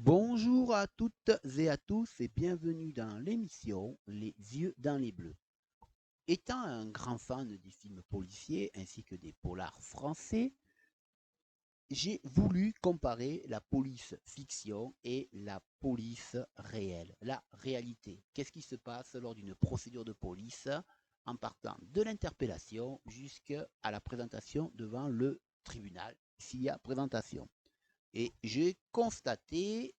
Bonjour à toutes et à tous et bienvenue dans l'émission Les yeux dans les bleus. Étant un grand fan des films policiers ainsi que des polars français, j'ai voulu comparer la police fiction et la police réelle, la réalité. Qu'est-ce qui se passe lors d'une procédure de police en partant de l'interpellation jusqu'à la présentation devant le tribunal, s'il y a présentation. Et j'ai constaté,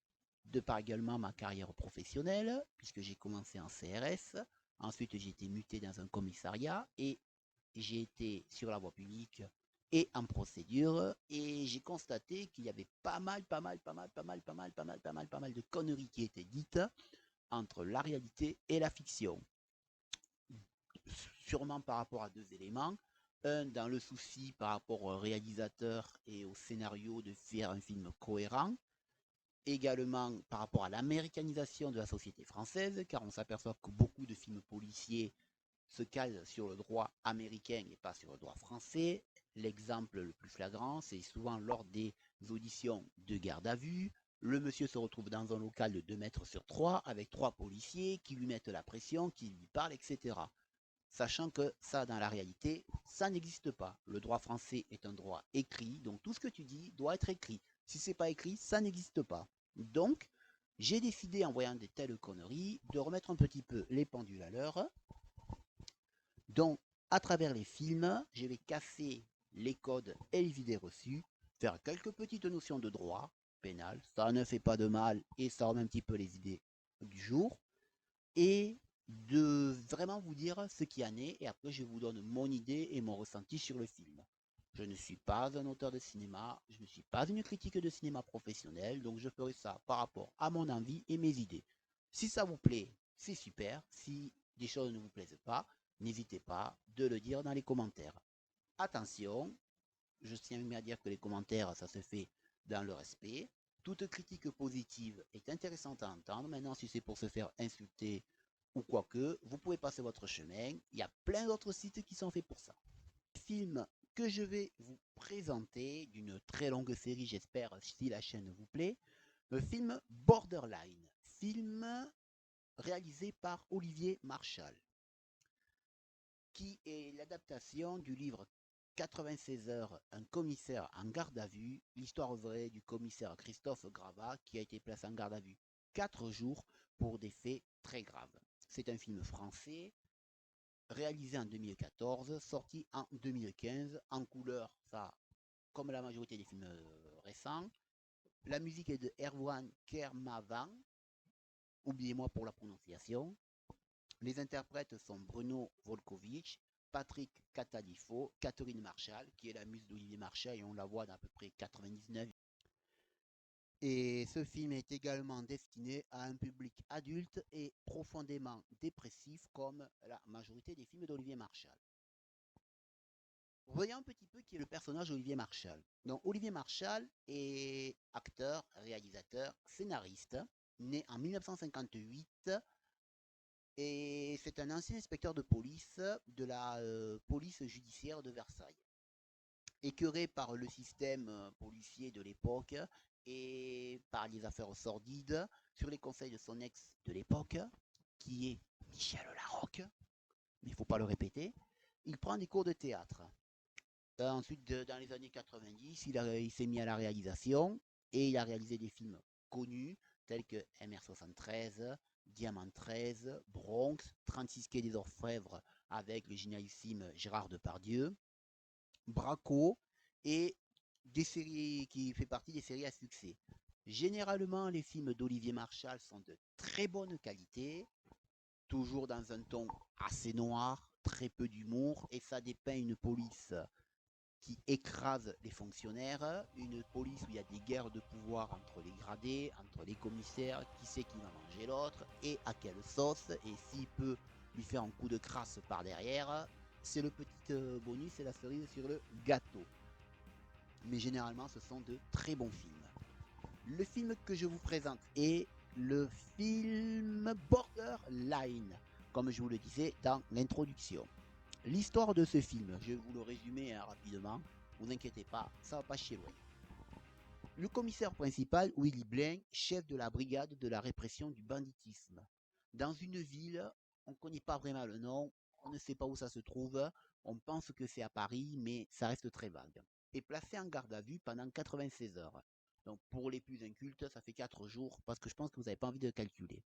de par également ma carrière professionnelle, puisque j'ai commencé en CRS, ensuite j'ai été muté dans un commissariat et j'ai été sur la voie publique et en procédure, et j'ai constaté qu'il y avait pas mal de conneries qui étaient dites entre la réalité et la fiction. Sûrement par rapport à deux éléments. Un, dans le souci par rapport au réalisateur et au scénario de faire un film cohérent. Également par rapport à l'américanisation de la société française, car on s'aperçoit que beaucoup de films policiers se calent sur le droit américain et pas sur le droit français. L'exemple le plus flagrant, c'est souvent lors des auditions de garde à vue. Le monsieur se retrouve dans un local de 2 mètres sur 3 avec 3 policiers qui lui mettent la pression, qui lui parlent, etc. Sachant que ça, dans la réalité, ça n'existe pas. Le droit français est un droit écrit, donc tout ce que tu dis doit être écrit. Si c'est pas écrit, ça n'existe pas. Donc, j'ai décidé, en voyant de telles conneries, de remettre un petit peu les pendules à l'heure. Donc, à travers les films, je vais casser les codes et les idées reçues, faire quelques petites notions de droit pénal, ça ne fait pas de mal et ça remet un petit peu les idées du jour, et de vraiment vous dire ce qui en est, et après je vous donne mon idée et mon ressenti sur le film. Je ne suis pas un auteur de cinéma, je ne suis pas une critique de cinéma professionnel, donc je ferai ça par rapport à mon envie et mes idées. Si ça vous plaît, c'est super. Si des choses ne vous plaisent pas, n'hésitez pas de le dire dans les commentaires. Attention, je tiens à dire que les commentaires, ça se fait dans le respect. Toute critique positive est intéressante à entendre. Maintenant, si c'est pour se faire insulter ou quoi que, vous pouvez passer votre chemin. Il y a plein d'autres sites qui sont faits pour ça. Film que je vais vous présenter d'une très longue série, j'espère, si la chaîne vous plaît. Le film Borderline, film réalisé par Olivier Marchal, qui est l'adaptation du livre 96 heures, un commissaire en garde à vue, l'histoire vraie du commissaire Christophe Gravat qui a été placé en garde à vue 4 jours pour des faits très graves. C'est un film français réalisé en 2014, sorti en 2015, en couleur, ça, comme la majorité des films récents. La musique est de Erwan Kermavan, oubliez-moi pour la prononciation. Les interprètes sont Bruno Volkovich, Patrick Catalifo, Catherine Marshall, qui est la muse d'Olivier Marchal et on la voit dans à peu près 99. Et ce film est également destiné à un public adulte et profondément dépressif comme la majorité des films d'Olivier Marchal. Voyons un petit peu qui est le personnage d'Olivier Marchal. Donc Olivier Marchal est acteur, réalisateur, scénariste, né en 1958 et c'est un ancien inspecteur de police de la police judiciaire de Versailles. Écœuré par le système policier de l'époque et par les affaires sordides, sur les conseils de son ex de l'époque, qui est Michel Larocque, mais il ne faut pas le répéter, il prend des cours de théâtre. Ensuite, dans les années 90, il s'est mis à la réalisation et il a réalisé des films connus tels que MR73, Diamant 13, Bronx, 36 quai des Orfèvres avec le génialissime Gérard Depardieu, Braco et des séries qui fait partie des séries à succès. Généralement, les films d'Olivier Marchal sont de très bonne qualité, toujours dans un ton assez noir, très peu d'humour, et ça dépeint une police qui écrase les fonctionnaires, une police où il y a des guerres de pouvoir entre les gradés, entre les commissaires, qui sait qui va manger l'autre, et à quelle sauce, et s'il peut lui faire un coup de crasse par derrière, c'est le petit bonus et la cerise sur le gâteau. Mais généralement, ce sont de très bons films. Le film que je vous présente est le film Borderline, comme je vous le disais dans l'introduction. L'histoire de ce film, je vais vous le résumer rapidement, vous inquiétez pas, ça va pas chier loin. Le commissaire principal, Willy Blain, chef de la brigade de la répression du banditisme. Dans une ville, on ne connaît pas vraiment le nom, on ne sait pas où ça se trouve, on pense que c'est à Paris, mais ça reste très vague. Est placé en garde à vue pendant 96 heures. Donc pour les plus incultes, ça fait 4 jours, parce que je pense que vous n'avez pas envie de calculer.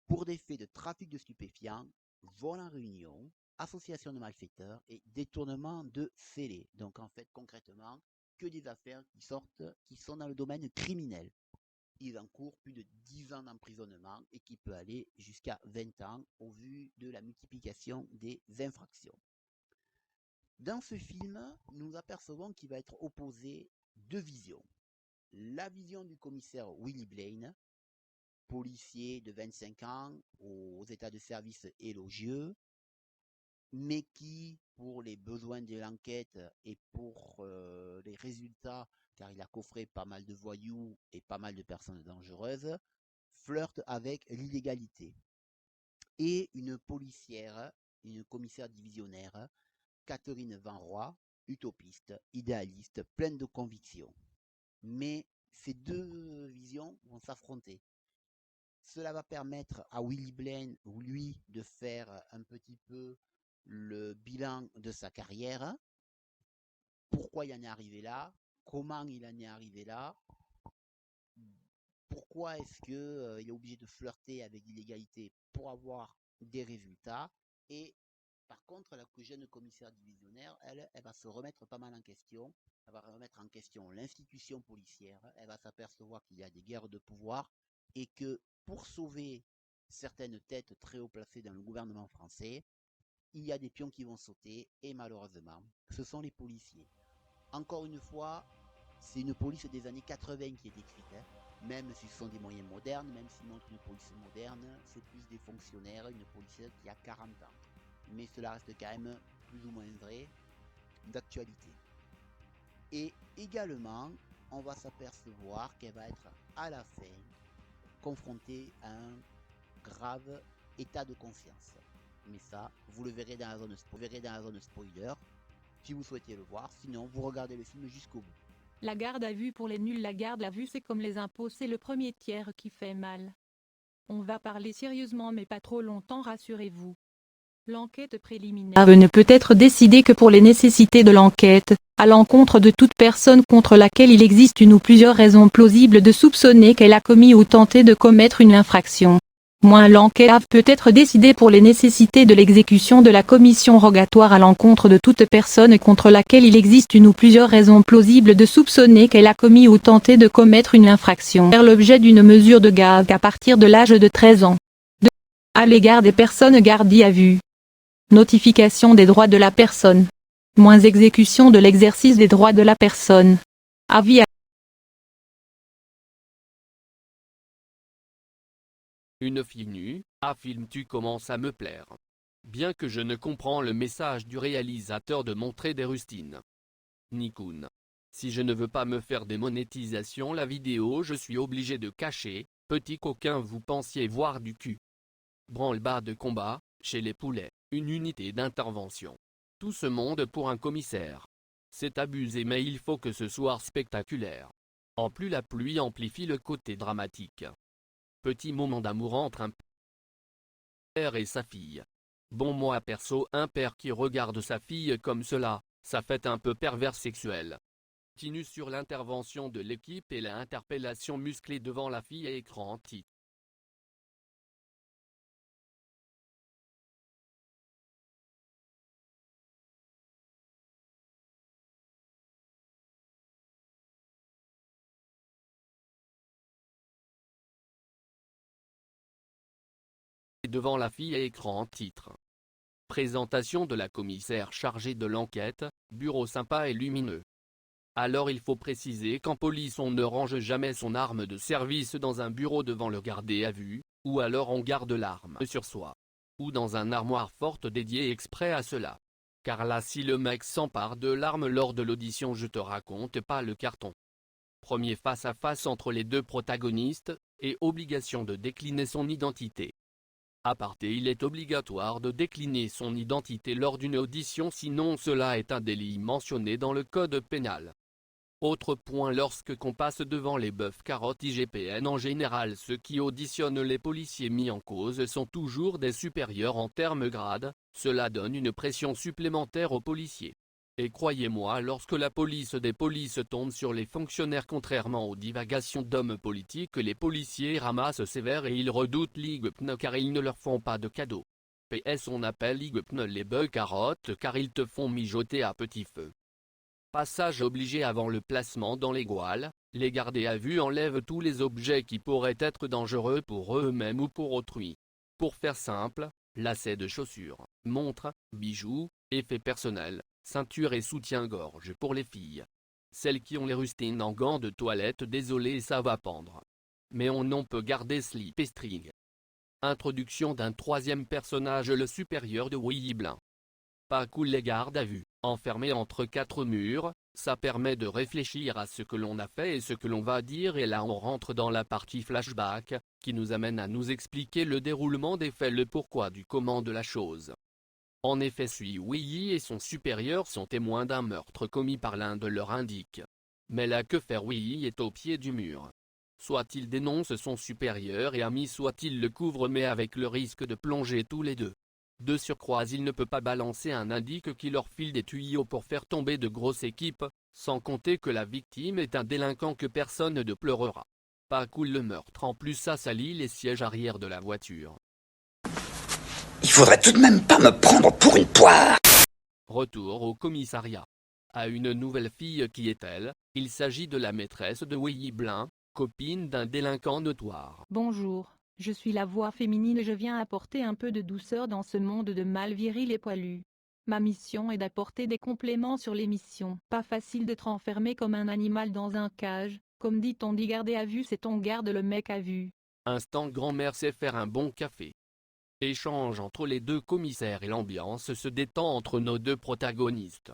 Pour des faits de trafic de stupéfiants, vol en réunion, association de malfaiteurs et détournement de scellés. Donc en fait, concrètement, que des affaires qui sont dans le domaine criminel. Il encourt plus de 10 ans d'emprisonnement et qui peut aller jusqu'à 20 ans au vu de la multiplication des infractions. Dans ce film, nous apercevons qu'il va être opposé deux visions. La vision du commissaire Willy Blain, policier de 25 ans, aux états de service élogieux, mais qui, pour les besoins de l'enquête et pour les résultats, car il a coffré pas mal de voyous et pas mal de personnes dangereuses, flirte avec l'illégalité. Et une policière, une commissaire divisionnaire, Catherine Van Roy, utopiste, idéaliste, pleine de convictions. Mais ces deux visions vont s'affronter. Cela va permettre à Willy Blain, lui, de faire un petit peu le bilan de sa carrière, pourquoi il en est arrivé là, comment il en est arrivé là, pourquoi est-ce qu'il est obligé de flirter avec l'illégalité pour avoir des résultats. Et par contre, la jeune commissaire divisionnaire, elle va se remettre pas mal en question. Elle va remettre en question l'institution policière. Elle va s'apercevoir qu'il y a des guerres de pouvoir et que pour sauver certaines têtes très haut placées dans le gouvernement français, il y a des pions qui vont sauter et malheureusement, ce sont les policiers. Encore une fois, c'est une police des années 80 qui est décrite. Même si ce sont des moyens modernes, même s'ils montrent une police moderne, c'est plus des fonctionnaires, une police qui a 40 ans. Mais cela reste quand même plus ou moins vrai d'actualité. Et également, on va s'apercevoir qu'elle va être à la fin confrontée à un grave état de conscience. Mais ça, vous le verrez dans la zone spoiler, si vous souhaitez le voir. Sinon, vous regardez le film jusqu'au bout. La garde à vue pour les nuls. La garde à vue, c'est comme les impôts, c'est le premier tiers qui fait mal. On va parler sérieusement mais pas trop longtemps, rassurez-vous. L'enquête préliminaire ne peut être décidée que pour les nécessités de l'enquête, à l'encontre de toute personne contre laquelle il existe une ou plusieurs raisons plausibles de soupçonner qu'elle a commis ou tenté de commettre une infraction. Moins l'enquête peut être décidée pour les nécessités de l'exécution de la commission rogatoire à l'encontre de toute personne contre laquelle il existe une ou plusieurs raisons plausibles de soupçonner qu'elle a commis ou tenté de commettre une infraction. Faire l'objet d'une mesure de garde à partir de l'âge de 13 ans. À l'égard des personnes gardées à vue. Notification des droits de la personne. Moins exécution de l'exercice des droits de la personne. Avis à Une fille nue, un film tu commences à me plaire. Bien que je ne comprends le message du réalisateur de montrer des rustines. Nikun. Si je ne veux pas me faire des monétisations la vidéo je suis obligé de cacher, petit coquin vous pensiez voir du cul. Branle-bas de combat, chez les poulets, une unité d'intervention. Tout ce monde pour un commissaire. C'est abusé mais il faut que ce soit spectaculaire. En plus la pluie amplifie le côté dramatique. Petit moment d'amour entre un père et sa fille. Bon moi perso un père qui regarde sa fille comme cela, ça fait un peu pervers sexuel. Continue sur l'intervention de l'équipe et la interpellation musclée devant la fille à écran titre. Devant la fille à écran titre. Présentation de la commissaire chargée de l'enquête, bureau sympa et lumineux. Alors il faut préciser qu'en police on ne range jamais son arme de service dans un bureau devant le gardé à vue, ou alors on garde l'arme sur soi. Ou dans un armoire forte dédié exprès à cela. Car là si le mec s'empare de l'arme lors de l'audition je te raconte pas le carton. Premier face à face entre les deux protagonistes, et obligation de décliner son identité. Aparté, il est obligatoire de décliner son identité lors d'une audition sinon cela est un délit mentionné dans le code pénal. Autre point, lorsque qu'on passe devant les bœufs carottes IGPN, en général ceux qui auditionnent les policiers mis en cause sont toujours des supérieurs en termes grade, cela donne une pression supplémentaire aux policiers. Et croyez-moi, lorsque la police des polices tombe sur les fonctionnaires, contrairement aux divagations d'hommes politiques, les policiers ramassent sévère et ils redoutent l'IGPN car ils ne leur font pas de cadeaux. PS, on appelle IGPN les bœufs carottes car ils te font mijoter à petit feu. Passage obligé avant le placement dans les gouales, les gardés à vue enlèvent tous les objets qui pourraient être dangereux pour eux-mêmes ou pour autrui. Pour faire simple, lacets de chaussures, montres, bijoux, effets personnels, ceinture et soutien-gorge pour les filles. Celles qui ont les rustines en gants de toilette, désolé, ça va pendre. Mais on peut garder slip et string. Introduction d'un troisième personnage, le supérieur de Weyblin. Pas cool les gardes à vue, enfermés entre quatre murs, ça permet de réfléchir à ce que l'on a fait et ce que l'on va dire, et là on rentre dans la partie flashback, qui nous amène à nous expliquer le déroulement des faits, le pourquoi du comment de la chose. En effet, Wei et son supérieur sont témoins d'un meurtre commis par l'un de leurs indiques. Mais là, que faire? Wei est au pied du mur. Soit il dénonce son supérieur et ami, soit il le couvre, mais avec le risque de plonger tous les deux. De surcroît, il ne peut pas balancer un indique qui leur file des tuyaux pour faire tomber de grosses équipes, sans compter que la victime est un délinquant que personne ne pleurera. Pas cool le meurtre, en plus ça salit les sièges arrière de la voiture. Il faudrait tout de même pas me prendre pour une poire. Retour au commissariat. À une nouvelle fille, qui est-elle? Il s'agit de la maîtresse de Weyblin, copine d'un délinquant notoire. Bonjour, je suis la voix féminine et je viens apporter un peu de douceur dans ce monde de mal viril et poilu. Ma mission est d'apporter des compléments sur l'émission. Pas facile d'être enfermé comme un animal dans un cage, comme dit on dit garder à vue, c'est on garde le mec à vue. Instant grand-mère sait faire un bon café. Échange entre les deux commissaires et l'ambiance se détend entre nos deux protagonistes.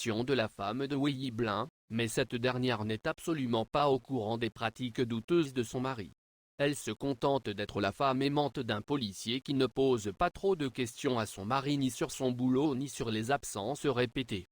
De la femme de Weyblin, mais cette dernière n'est absolument pas au courant des pratiques douteuses de son mari. Elle se contente d'être la femme aimante d'un policier qui ne pose pas trop de questions à son mari, ni sur son boulot ni sur les absences répétées.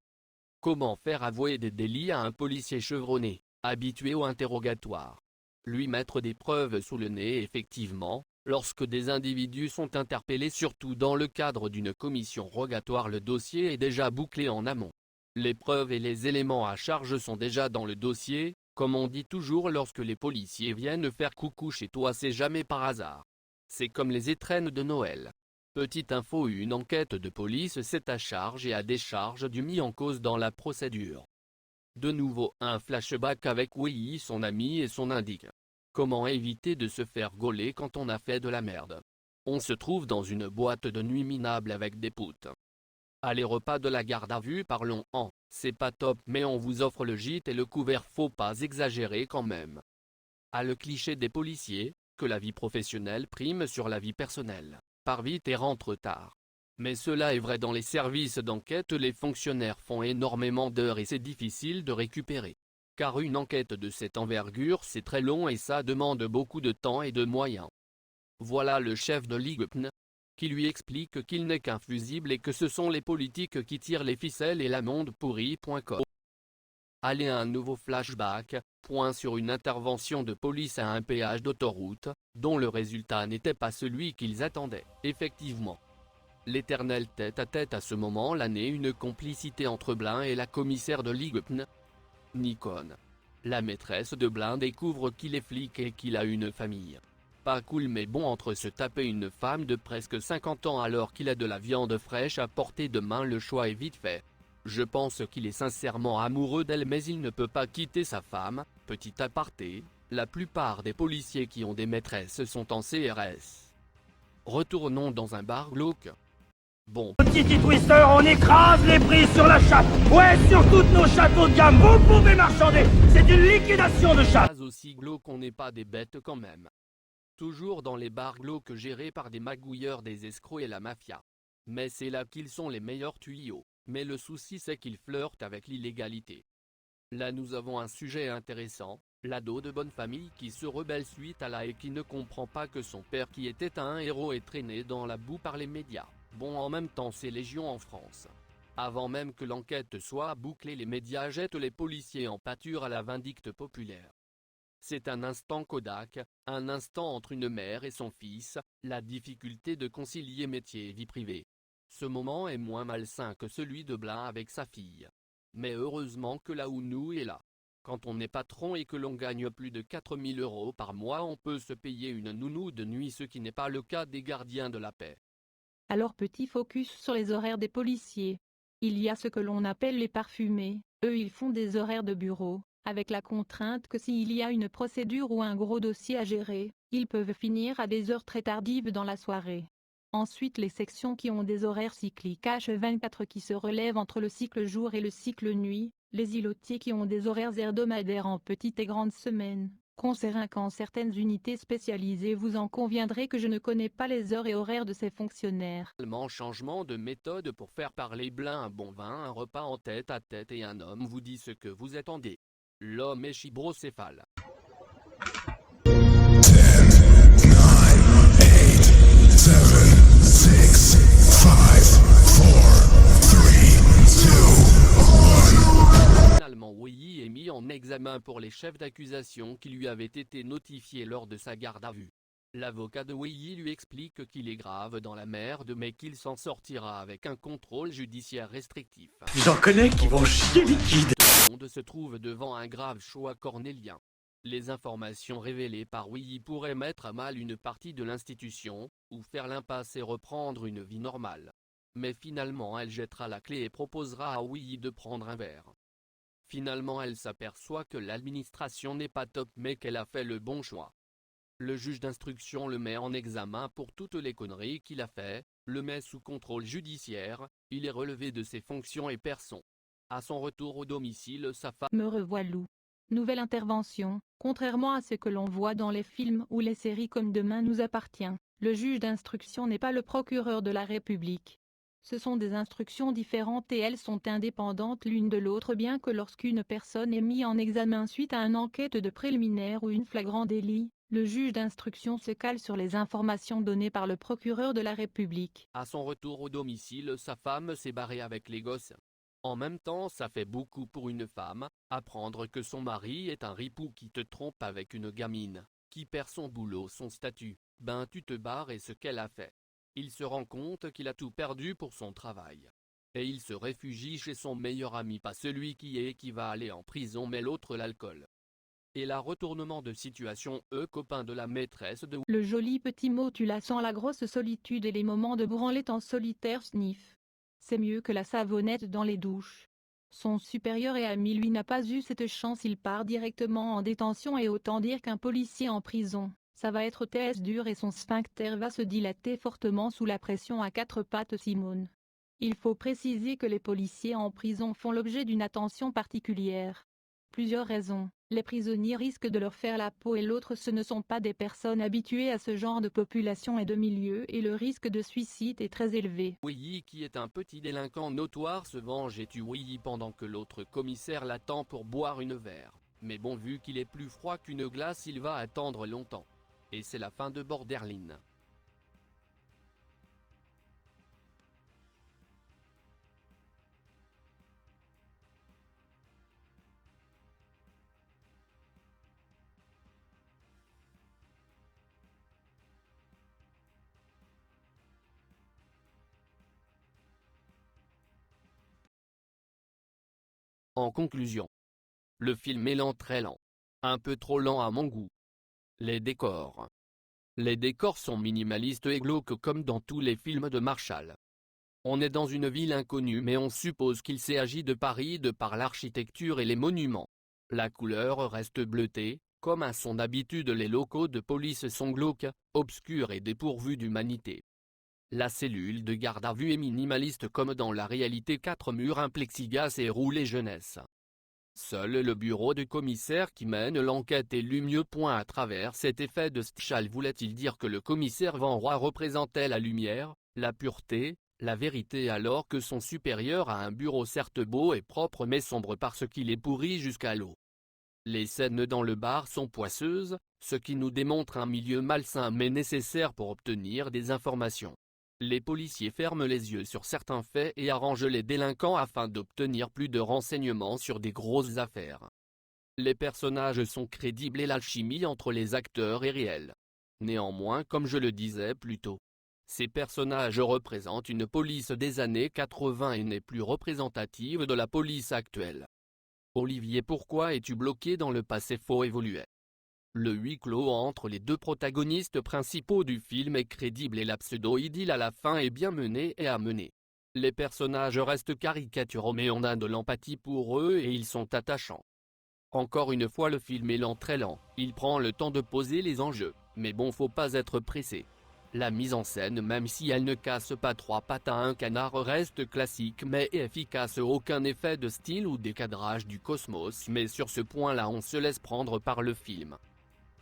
Comment faire avouer des délits à un policier chevronné, habitué au interrogatoire? Lui mettre des preuves sous le nez? Effectivement, lorsque des individus sont interpellés, surtout dans le cadre d'une commission rogatoire, le dossier est déjà bouclé en amont. Les preuves et les éléments à charge sont déjà dans le dossier, comme on dit toujours lorsque les policiers viennent faire coucou chez toi, c'est jamais par hasard. C'est comme les étrennes de Noël. Petite info, une enquête de police s'est à charge et à décharge du mis en cause dans la procédure. De nouveau, un flashback avec Wei, son ami et son indique. Comment éviter de se faire gauler quand on a fait de la merde? On se trouve dans une boîte de nuit minable avec des putes. Allez, repas de la garde à vue, parlons en, c'est pas top, mais on vous offre le gîte et le couvert, faut pas exagérer quand même. À le cliché des policiers, que la vie professionnelle prime sur la vie personnelle, part vite et rentre tard. Mais cela est vrai dans les services d'enquête, les fonctionnaires font énormément d'heures et c'est difficile de récupérer. Car une enquête de cette envergure, c'est très long et ça demande beaucoup de temps et de moyens. Voilà le chef de l'IGPN, qui lui explique qu'il n'est qu'un fusible et que ce sont les politiques qui tirent les ficelles et la monde pourri.com. Allez, un nouveau flashback, point sur une intervention de police à un péage d'autoroute, dont le résultat n'était pas celui qu'ils attendaient. Effectivement. L'éternel tête-à-tête à ce moment l'année, une complicité entre Blin et la commissaire de l'IGPN, Nikon. La maîtresse de Blin découvre qu'il est flic et qu'il a une famille. Pas cool, mais bon, entre se taper une femme de presque 50 ans alors qu'il a de la viande fraîche à portée de main, le choix est vite fait. Je pense qu'il est sincèrement amoureux d'elle, mais il ne peut pas quitter sa femme. Petit aparté, la plupart des policiers qui ont des maîtresses sont en CRS. Retournons dans un bar glauque. Bon. Petit Twister, on écrase les prix sur la chatte. Ouais, sur toutes nos châteaux de gamme, vous pouvez marchander. C'est une liquidation de chatte. Pas aussi glauque, on n'est pas des bêtes quand même. Toujours dans les bars glauques gérés par des magouilleurs, des escrocs et la mafia. Mais c'est là qu'ils sont les meilleurs tuyaux. Mais le souci, c'est qu'ils flirtent avec l'illégalité. Là nous avons un sujet intéressant, l'ado de bonne famille qui se rebelle suite à la et qui ne comprend pas que son père, qui était un héros, est traîné dans la boue par les médias. Bon, en même temps c'est légion en France. Avant même que l'enquête soit bouclée, les médias jettent les policiers en pâture à la vindicte populaire. C'est un instant Kodak, un instant entre une mère et son fils, la difficulté de concilier métier et vie privée. Ce moment est moins malsain que celui de Blin avec sa fille. Mais heureusement que la Ounou est là. Quand on est patron et que l'on gagne plus de 4000 € par mois, on peut se payer une nounou de nuit, ce qui n'est pas le cas des gardiens de la paix. Alors petit focus sur les horaires des policiers. Il y a ce que l'on appelle les parfumés, eux ils font des horaires de bureau, avec la contrainte que s'il y a une procédure ou un gros dossier à gérer, ils peuvent finir à des heures très tardives dans la soirée. Ensuite les sections qui ont des horaires cycliques H24 qui se relèvent entre le cycle jour et le cycle nuit, les îlotiers qui ont des horaires hebdomadaires en petites et grandes semaines, conséquent certaines unités spécialisées. Vous en conviendrez que je ne connais pas les heures et horaires de ces fonctionnaires. Changement de méthode pour faire parler Blin, un bon vin, un repas en tête à tête et un homme vous dit ce que vous attendez. L'homme est chibrocéphale. 10, 9, 8, 7, 6, 5, 4, 3, 2, 1. Finalement Wei est mis en examen pour les chefs d'accusation qui lui avaient été notifiés lors de sa garde à vue. L'avocat de Wei lui explique qu'il est grave dans la merde mais qu'il s'en sortira avec un contrôle judiciaire restrictif. J'en connais qui vont chier liquide. Le monde se trouve devant un grave choix cornélien. Les informations révélées par Wei pourraient mettre à mal une partie de l'institution, ou faire l'impasse et reprendre une vie normale. Mais finalement elle jettera la clé et proposera à Wei de prendre un verre. Finalement elle s'aperçoit que l'administration n'est pas top mais qu'elle a fait le bon choix. Le juge d'instruction le met en examen pour toutes les conneries qu'il a fait, le met sous contrôle judiciaire, il est relevé de ses fonctions et perd son. À son retour au domicile, sa femme Me revoilà. Nouvelle intervention. Contrairement à ce que l'on voit dans les films ou les séries comme Demain nous appartient, le juge d'instruction n'est pas le procureur de la République. Ce sont des instructions différentes et elles sont indépendantes l'une de l'autre, bien que lorsqu'une personne est mise en examen suite à une enquête de préliminaire ou une flagrant délit, le juge d'instruction se cale sur les informations données par le procureur de la République. À son retour au domicile, sa femme s'est barrée avec les gosses. En même temps, ça fait beaucoup pour une femme, apprendre que son mari est un ripou qui te trompe avec une gamine, qui perd son boulot, son statut. Ben tu te barres et ce qu'elle a fait. Il se rend compte qu'il a tout perdu pour son travail. Et il se réfugie chez son meilleur ami, pas celui qui va aller en prison mais l'autre, l'alcool. Et là, retournement de situation, copain de la maîtresse de... Le joli petit mot tu la sens, la grosse solitude et les moments de branlette en solitaire sniff. C'est mieux que la savonnette dans les douches. Son supérieur et ami lui n'a pas eu cette chance, il part directement en détention et autant dire qu'un policier en prison, ça va être test dur et son sphincter va se dilater fortement sous la pression à quatre pattes Simone. Il faut préciser que les policiers en prison font l'objet d'une attention particulière. Plusieurs raisons. Les prisonniers risquent de leur faire la peau et l'autre, ce ne sont pas des personnes habituées à ce genre de population et de milieu et le risque de suicide est très élevé. Wei, qui est un petit délinquant notoire, se venge et tue Wei pendant que l'autre commissaire l'attend pour boire une verre. Mais bon, vu qu'il est plus froid qu'une glace, il va attendre longtemps. Et c'est la fin de Borderline. En conclusion, le film est lent, très lent. Un peu trop lent à mon goût. Les décors. Les décors sont minimalistes et glauques comme dans tous les films de Marshall. On est dans une ville inconnue mais on suppose qu'il s'agit de Paris de par l'architecture et les monuments. La couleur reste bleutée, comme à son habitude les locaux de police sont glauques, obscurs et dépourvus d'humanité. La cellule de garde à vue est minimaliste comme dans la réalité, 4 murs, un plexiglas et roulé jeunesse. Seul le bureau de commissaire qui mène l'enquête est lumineux. À travers cet effet de style, voulait-il dire que le commissaire Van Roy représentait la lumière, la pureté, la vérité, alors que son supérieur a un bureau certes beau et propre mais sombre parce qu'il est pourri jusqu'à l'eau. Les scènes dans le bar sont poisseuses, ce qui nous démontre un milieu malsain mais nécessaire pour obtenir des informations. Les policiers ferment les yeux sur certains faits et arrangent les délinquants afin d'obtenir plus de renseignements sur des grosses affaires. Les personnages sont crédibles et l'alchimie entre les acteurs est réelle. Néanmoins, comme je le disais plus tôt, ces personnages représentent une police des années 80 et n'est plus représentative de la police actuelle. Olivier, pourquoi es-tu bloqué dans le passé? Faut évoluer. Le huis clos entre les deux protagonistes principaux du film est crédible et la pseudo-idylle à la fin est bien menée et amenée. Les personnages restent caricaturaux mais on a de l'empathie pour eux et ils sont attachants. Encore une fois, le film est lent, très lent, il prend le temps de poser les enjeux, mais bon, faut pas être pressé. La mise en scène, même si elle ne casse pas trois pattes à un canard, reste classique mais efficace, aucun effet de style ou décadrage du cosmos, mais sur ce point-là on se laisse prendre par le film.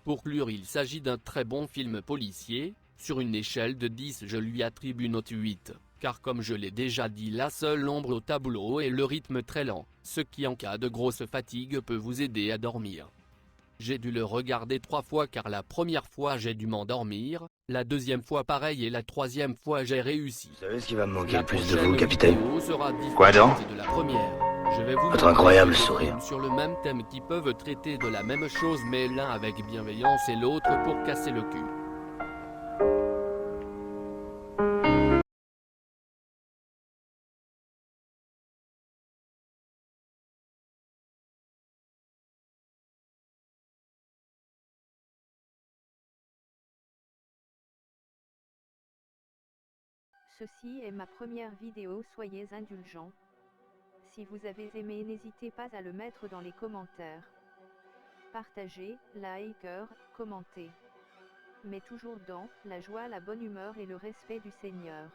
Pour conclure, il s'agit d'un très bon film policier. Sur une échelle de 10 je lui attribue une note 8, car comme je l'ai déjà dit, la seule ombre au tableau est le rythme très lent, ce qui en cas de grosse fatigue peut vous aider à dormir. J'ai dû le regarder 3 fois car la première fois j'ai dû m'endormir, la deuxième fois pareil et la troisième fois j'ai réussi. Vous savez ce qui va me manquer La le plus de prochaine vous, capitaine? vidéo sera Quoi donc? différente de la première. Je vais vous Votre montrer incroyable des sourire. films sur le même thème qui peuvent traiter de la même chose mais l'un avec bienveillance et l'autre pour casser le cul. Ceci est ma première vidéo, soyez indulgents. Si vous avez aimé, n'hésitez pas à le mettre dans les commentaires. Partagez, likez, commentez. Mais toujours dans la joie, la bonne humeur et le respect du Seigneur.